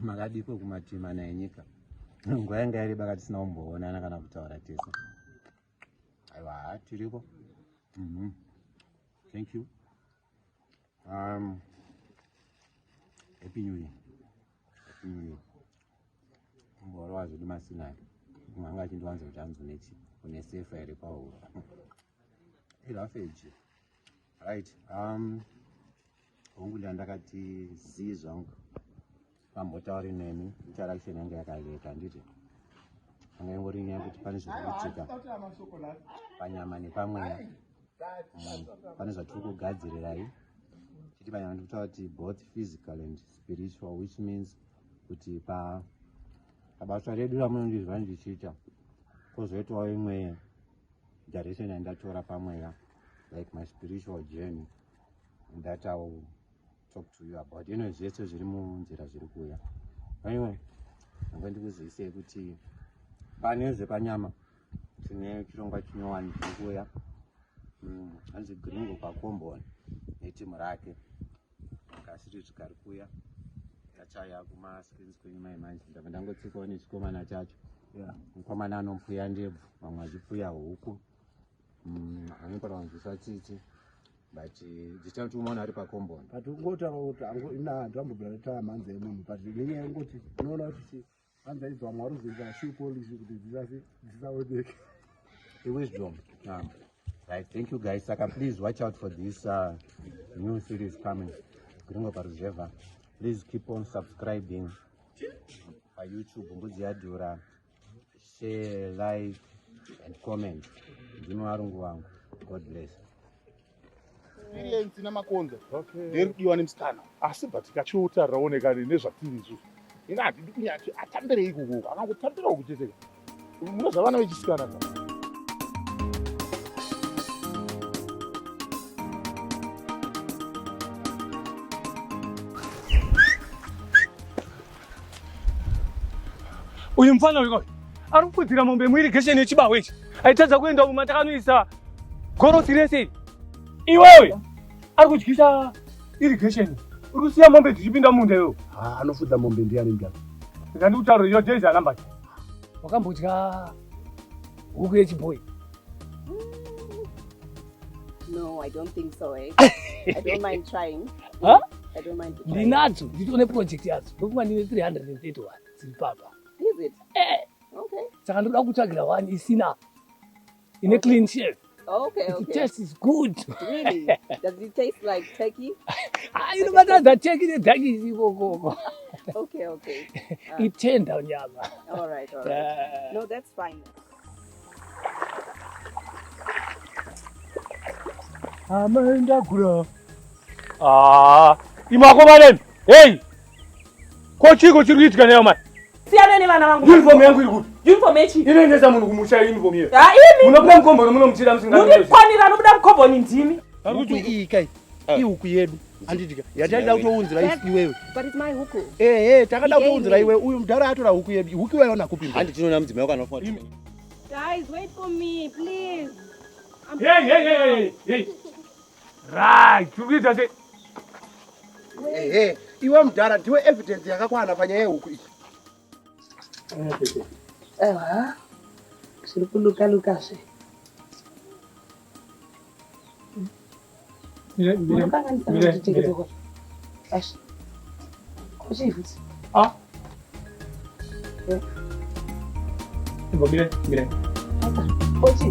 Makadipo kumatima naenyika. Nguwa yanga yariba katisina kumboonana kana kutaura tese. Aiwa, tiriko. Thank you. Happy New Year. Happy New Year. Mboro wazvidi masina. Mwanga chindowanza kuti anzonechi. Une safe ere pauro. Ilafeji. Right. Ongulia ndakati zizvangu. Pambotauri nemi interaction yangu yakaleka nditi. Anga ingori nyaya kuti pane zvikuitika. Panyama nepamweya. Pane zvatiri kugadzirirai. Chiti panyama ndikutaura kuti both physical and spiritual, which means kuti pabasa redu ramunondizva ndichiita kwozoitawo imwe direction yandatora pamweya, like my spiritual journey, and that I will talk to you about. Zvese zviri munzira zviri kuuya. Anyway, ndikuzivise kuti pane zvepanyama tine chirongwa chinyowani chiri kuuya. Hanzi Gringo pakomboni netimu rake. Kasiri kari kuuya. Tachaya kuma-screens kwenyu manje. Ndabva ndangotsikawo nechikomana chacho. Mukomana anomfuya ndebvu, mamwe achifuya huku. Anopara kunzwisa tsitsi. But ndichati umaona ari pakomboni. But ungotaura kuti ndambobvira taita mhanza yemunhu. But nenyaya yekungoti unoona kuti mhanza idzi vamwe vari kuzoita shupolisi kuti dzisaoneke. Wisdom. Right, thank you guys. Saka, please watch out for this new series coming. Gringo Paruzevha. Please keep on subscribing by YouTube. Mbudzi yadhura. Share, like, and comment. Ndino arungu wangu. God bless. Experience namakonzo. Ndirikiwa nemusikana. Asi but kachiuta raoneka nezvatiri izvo. Ingati ndikunyati atambire ikuku. Akangotambira kuchezeka. Munozva vana vechisikana. Uyu mfana wiko ari kukwidira mombe muirrigation yechibawe ichi aitadza kuenda kumatakanoisa gorosi rese iwewe ari kudyisa irrigation uri kusiya mombe dzichipinda munda iwewe. Anofudza mombe ndiani ndiyani? Ndikandikutaura iyo days anamba wakambodya huku yechibhoyi? No, I don't think so. I don't mind trying. Huh? I don't mind. Ndinadzo nditone project yadzo ndokuva ndine 331 dziri papa. Is it? Okay. Saka ndoda kutsvagira one isina in a clean shape. Okay, The okay. taste is good. Really? Does it taste like turkey? You know what that turkey the duck is go. Okay, okay. It turned down nyama. All right, all right. No, that's fine. Amanda gura. Imako malen. Hey. Kochiko chiri kuitika nayo man. Siyane vana vangu. Uniform yangu iri kuti. Uniform echi. Inoendesa munhu kumushaya uniform iyo. Imi. Munobuda mukombo nomunomuchira musinga. Munokwanira nobuda mukombo ni ndimi. Huku iyi kai. Ihuku yedu. Anditika. Yataida kutounzira iwewe. But it's my huku. Takada kutounzira iwe. Uyu mudhara atora huku yedu. Huku iwe yona kupinda. Handi tinoona mudzimai wakanofa. Guys, wait for me, please. Hey. Right. Chubita se. Iwe mudhara ndiwe evidence yakakwana panyaya yehuku iyi. Ewa. Sirikuluka se. Mire. Ash. Kochifuti. Mire. Kochi.